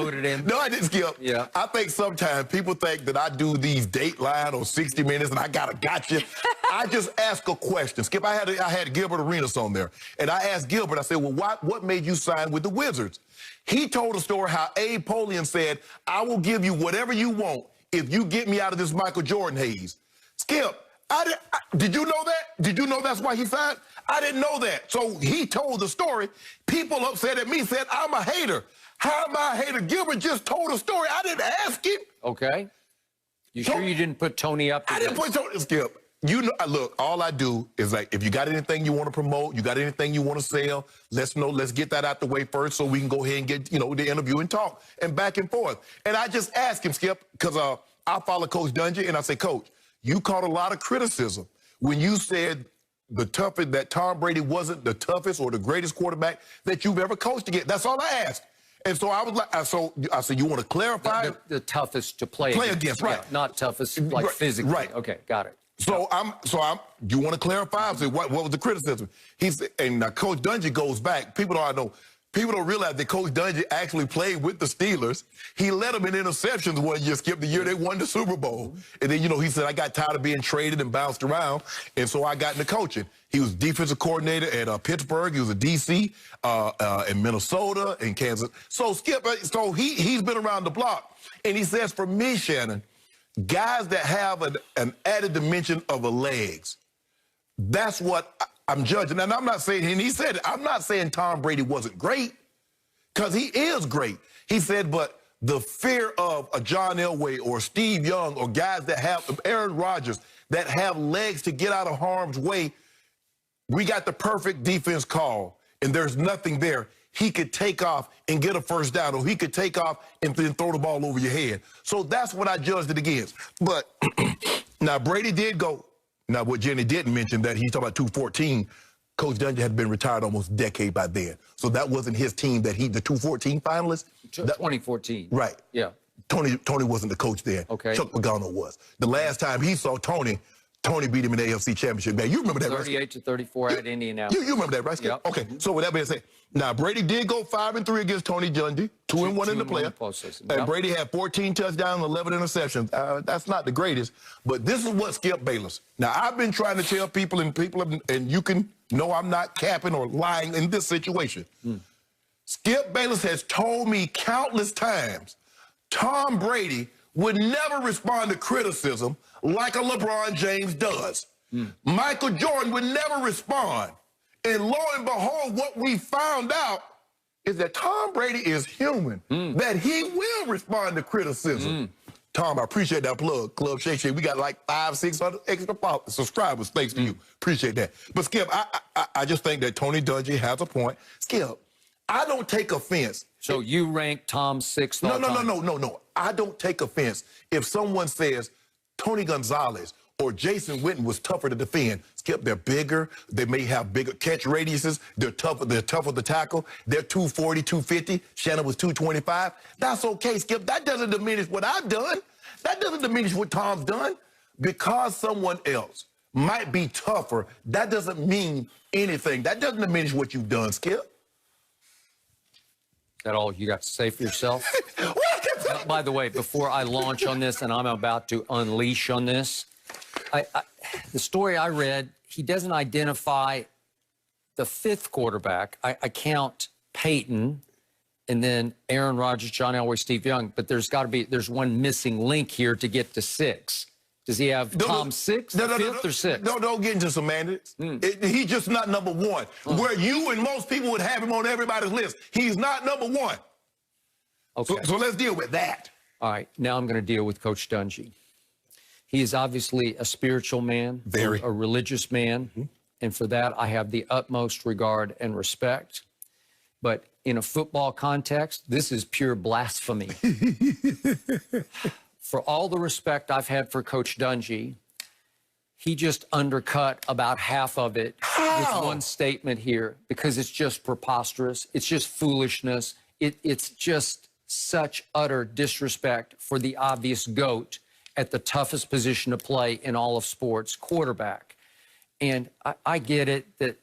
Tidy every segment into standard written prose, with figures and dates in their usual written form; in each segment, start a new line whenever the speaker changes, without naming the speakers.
Loaded in.
No, I didn't, Skip.
Yeah.
I think sometimes people think that I do these Dateline or 60 Minutes and I got a gotcha. I just ask a question. Skip, I had Gilbert Arenas on there, and I asked Gilbert, I said, well, what made you sign with the Wizards? He told a story how Abe Polian said, I will give you whatever you want if you get me out of this Michael Jordan haze. Skip, did you know that? Did you know that's why he signed? I didn't know that. So he told the story. People upset at me said, I'm a hater. How am I a hater? Gilbert just told a story. I didn't ask him.
Okay. You sure you didn't put Tony up?
I didn't put Tony. Skip, you know, look, all I do is like, if you got anything you want to promote, you got anything you want to sell, let's get that out the way first so we can go ahead and get, the interview and talk and back and forth. And I just asked him, Skip, because I follow Coach Dungy, and I say, Coach, you caught a lot of criticism when you said that Tom Brady wasn't the toughest or the greatest quarterback that you've ever coached against. That's all I asked. And so I was like, I said, you want to clarify?
The toughest to play
against, right?
Yeah, not toughest like physically.
Right.
Okay, got it.
So you want to clarify? I said, what was the criticism? He said, and now Coach Dungy goes back. People don't realize that Coach Dungy actually played with the Steelers. He led them in interceptions one year, Skip, the year they won the Super Bowl. And then, he said, I got tired of being traded and bounced around, and so I got into coaching. He was defensive coordinator at Pittsburgh. He was a DC in Minnesota and Kansas. So, Skip, he's been around the block. And he says, for me, Shannon, guys that have an added dimension of the legs, that's what I'm judging. And I'm not saying, and he said, I'm not saying Tom Brady wasn't great, because he is great. He said, but the fear of a John Elway or Steve Young or guys that have, Aaron Rodgers, that have legs to get out of harm's way, we got the perfect defense call, and there's nothing there. He could take off and get a first down, or he could take off and then throw the ball over your head. So that's what I judged it against. But now Brady did go. Now, what Jenny didn't mention, that he's talking about 214, Coach Dungy had been retired almost a decade by then. So that wasn't his team the 214 finalists.
2014.
Right.
Yeah.
Tony wasn't the coach then.
Okay.
Chuck Pagano was. The last time he saw Tony beat him in the AFC Championship. Man, you remember that,
38 to 34 at Indianapolis.
You remember that, right, Skip?
Yep.
Okay, so with that being said, now Brady did go 5-3 against Tony Dungy, 2-1 in the playoffs. And Brady had 14 touchdowns, 11 interceptions. That's not the greatest, but this is what Skip Bayless. Now, I've been trying to tell people, and you can know I'm not capping or lying in this situation. Skip Bayless has told me countless times Tom Brady would never respond to criticism like a LeBron James does. Michael Jordan would never respond. And lo and behold, what we found out is that Tom Brady is human, that he will respond to criticism. Tom, I appreciate that plug. Club Shake Shake. We got like 500-600 extra subscribers. Thanks to you. Appreciate that. But Skip, I just think that Tony Dungy has a point. Skip, I don't take offense.
So you rank Tom sixth all time?
No. I don't take offense if someone says Tony Gonzalez or Jason Witten was tougher to defend. Skip, they're bigger. They may have bigger catch radiuses. They're tougher to tackle. They're 240, 250. Shannon was 225. That's okay, Skip. That doesn't diminish what I've done. That doesn't diminish what Tom's done. Because someone else might be tougher, that doesn't mean anything. That doesn't diminish what you've done, Skip.
That all you got to say for yourself? By the way, before I launch on this, and I'm about to unleash on this, the story I read, he doesn't identify the fifth quarterback. I count Peyton and then Aaron Rodgers, John Elway, Steve Young, but there's one missing link here to get to six. Does he have Tom sixth, fifth, or sixth? No, don't get into semantics. He's just not number one. Where you and most people would have him on everybody's list. He's not number one. Okay. So let's deal with that. All right. Now I'm going to deal with Coach Dungy. He is obviously a spiritual man, a religious man, and for that I have the utmost regard and respect. But in a football context, this is pure blasphemy. For all the respect I've had for Coach Dungy, he just undercut about half of it with one statement here, because it's just preposterous. It's just foolishness. It's just such utter disrespect for the obvious GOAT at the toughest position to play in all of sports, quarterback. And I get it that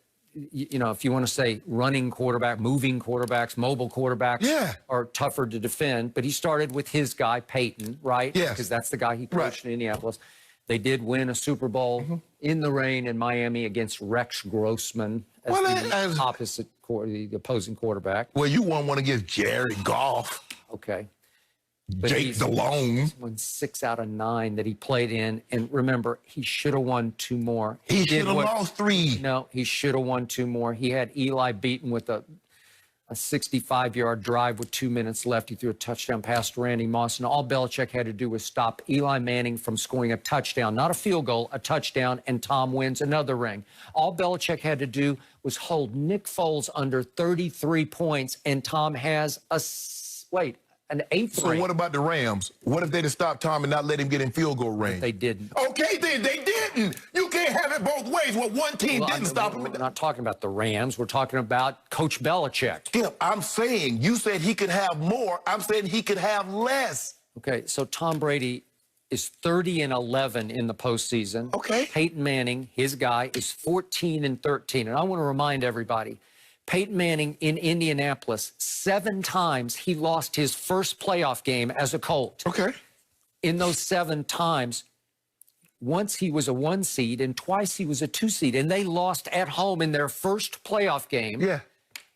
you know, if you want to say running quarterback, moving quarterbacks, mobile quarterbacks are tougher to defend. But he started with his guy, Peyton, right?
Yes.
Because that's the guy he coached in Indianapolis. They did win a Super Bowl in the rain in Miami against Rex Grossman as the opposite, the opposing quarterback.
Well, you won one against Jerry Goff.
Okay. But
Jake DeLone.
Won 6 out of 9 that he played in. And remember, he should have won 2 more.
He should have lost 3.
No, he should have won 2 more. He had Eli beaten with a 65-yard drive with 2 minutes left. He threw a touchdown pass to Randy Moss. And all Belichick had to do was stop Eli Manning from scoring a touchdown, not a field goal, a touchdown, and Tom wins another ring. All Belichick had to do was hold Nick Foles under 33 points, and Tom has an 8th ring.
So what about the Rams? What if they just stopped Tom and not let him get in field goal range?
They didn't.
Okay, then they didn't. You can't have it both ways. Well, one team didn't stop him.
We're not talking about the Rams. We're talking about Coach Belichick.
Skip, I'm saying you said he could have more. I'm saying he could have less.
Okay, so Tom Brady is 30-11 in the postseason.
Okay.
Peyton Manning, his guy, is 14-13. And I want to remind everybody, Peyton Manning in Indianapolis, 7 times he lost his first playoff game as a Colt.
Okay.
In those 7 times, once he was a 1 seed and twice he was a 2 seed. And they lost at home in their first playoff game.
Yeah.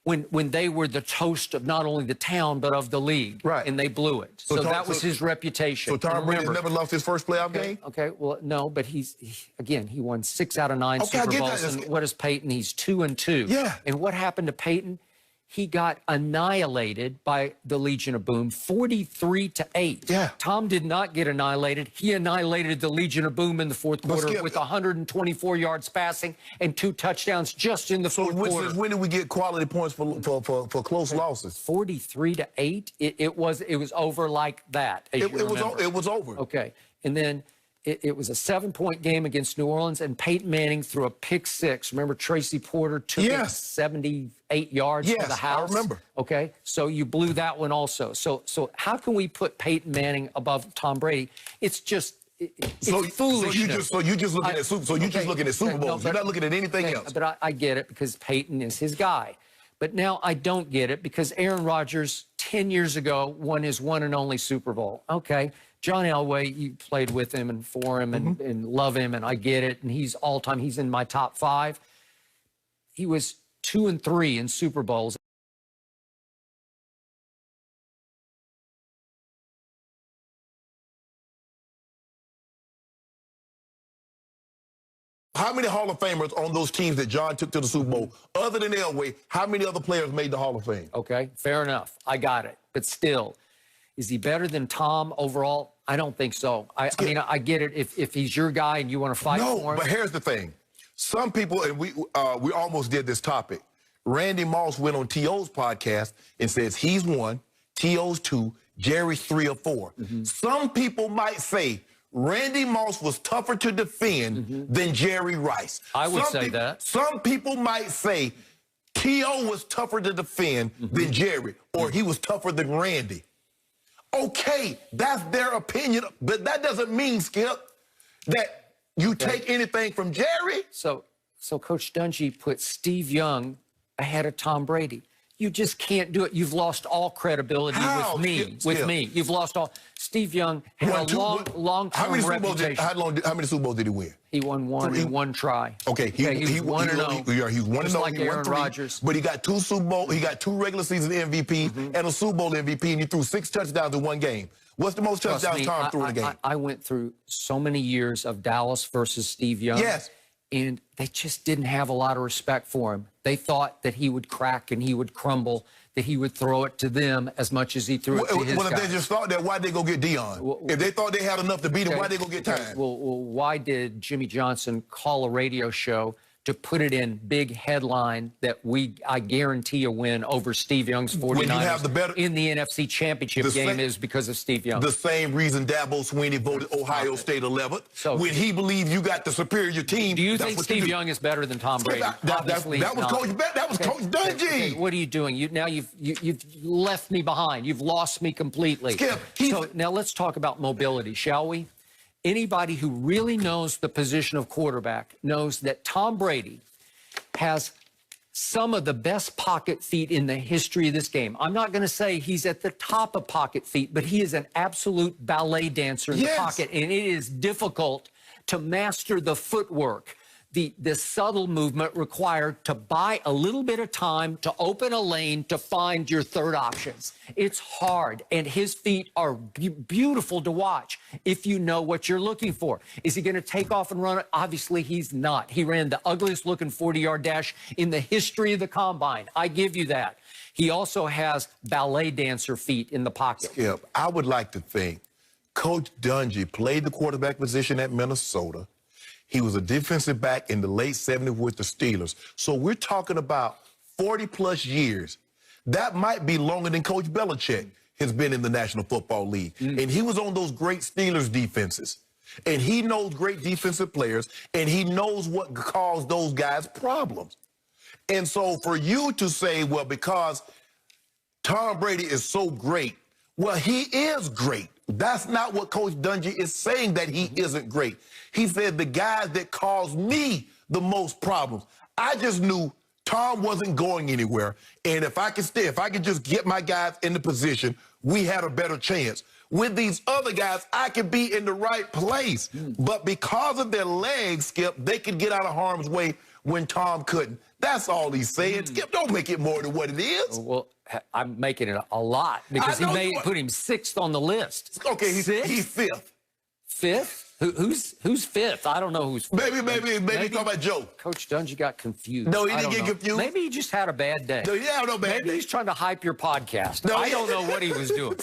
When they were the toast of not only the town, but of the league.
Right.
And they blew it. So that was his reputation.
So Tom Brady never lost his first playoff game?
Okay, well, no, but he won 6 out of 9 Super Bowls. And what is Peyton? He's 2-2.
Yeah.
And what happened to Peyton? He got annihilated by the Legion of Boom, 43-8.
Yeah.
Tom did not get annihilated. He annihilated the Legion of Boom in the 4th quarter with 124 yards passing and 2 touchdowns just in the 4th quarter.
When did we get quality points for close losses?
43-8. It was over like that. It
was over.
Okay, and then it was a 7-point game against New Orleans, and Peyton Manning threw a pick 6. Remember, Tracy Porter took it 78 yards for the house?
I remember.
Okay, so you blew that one also. So how can we put Peyton Manning above Tom Brady? It's just it's foolishness.
So you just looking at Super Bowls. You're not looking at anything else.
But I get it because Peyton is his guy. But now I don't get it because Aaron Rodgers 10 years ago won his one and only Super Bowl. Okay. John Elway, you played with him and for him and love him, and I get it. And he's all-time. He's in my top 5. He was 2-3 in Super Bowls.
How many Hall of Famers on those teams that John took to the Super Bowl, other than Elway, how many other players made the Hall of Fame?
Okay, fair enough. I got it. But still, is he better than Tom overall? I don't think so. I mean, I get it if he's your guy and you want to fight for him.
No, but here's the thing. Some people, and we almost did this topic. Randy Moss went on T.O.'s podcast and says he's 1, T.O.'s 2, Jerry's 3 or 4. Some people might say Randy Moss was tougher to defend than Jerry Rice.
I would say that.
Some people might say T.O. was tougher to defend than Jerry, or he was tougher than Randy. Okay, that's their opinion, but that doesn't mean, Skip, that you take anything from Jerry.
So Coach Dungy put Steve Young ahead of Tom Brady. You just can't do it. You've lost all credibility with me. You've lost all. Steve Young had a long-term reputation.
How many Super Bowls did he win?
He won 1 in 1 try.
Okay, he was 1-0. He's 1-0.
Like Aaron Rodgers.
But he got 2 Super Bowl. He got 2 regular season MVP and a Super Bowl MVP, and he threw 6 touchdowns in 1 game. What's the most touchdowns Tom threw in a game?
I went through so many years of Dallas versus Steve Young.
Yes.
And they just didn't have a lot of respect for him. They thought that he would crack and he would crumble, that he would throw it to them as much as he threw it to his guys.
If they just thought that, why'd they go get Dion? If they thought they had enough to beat him, why'd they go get time?
Well, why did Jimmy Johnson call a radio show to put it in big headline that I guarantee a win over Steve Young's 49ers in the NFC Championship game is because of Steve Young.
The same reason Dabo Swinney voted Ohio State 11th. So when he believed you got the superior team.
Do you think Steve Young is better than Tom Brady?
That was Coach Dungy.
Okay, what are you doing? You've left me behind. You've lost me completely.
Skip,
so now let's talk about mobility, shall we? Anybody who really knows the position of quarterback knows that Tom Brady has some of the best pocket feet in the history of this game. I'm not going to say he's at the top of pocket feet, but he is an absolute ballet dancer in the pocket, and it is difficult to master the footwork, the subtle movement required to buy a little bit of time to open a lane to find your third options. It's hard, and his feet are beautiful to watch if you know what you're looking for. Is he going to take off and run it? Obviously, he's not. He ran the ugliest looking 40-yard dash in the history of the combine. I give you that. He also has ballet dancer feet in the pocket.
Skip, I would like to think Coach Dungy played the quarterback position at Minnesota. He was a defensive back in the late 70s with the Steelers. So we're talking about 40-plus years. That might be longer than Coach Belichick has been in the National Football League. And he was on those great Steelers defenses. And he knows great defensive players, and he knows what caused those guys problems. And so for you to say, well, because Tom Brady is so great, well, he is great. That's not what Coach Dungy is saying, that he isn't great. He said the guys that caused me the most problems. I just knew Tom wasn't going anywhere. And if I could just get my guys in the position, we had a better chance. With these other guys, I could be in the right place. But because of their legs, Skip, they could get out of harm's way when Tom couldn't. That's all he's saying. Skip, don't make it more than what it is.
Well, I'm making it a lot because he put him 6th on the list.
Okay, he's 5th.
5th? Who's 5th? I don't know who's 5th.
Maybe talk about Joe.
Coach Dungy got confused.
No, he didn't get confused.
Maybe he just had a bad day.
No, yeah, no bad day.
Maybe he's trying to hype your podcast.
No,
I don't know what he was doing.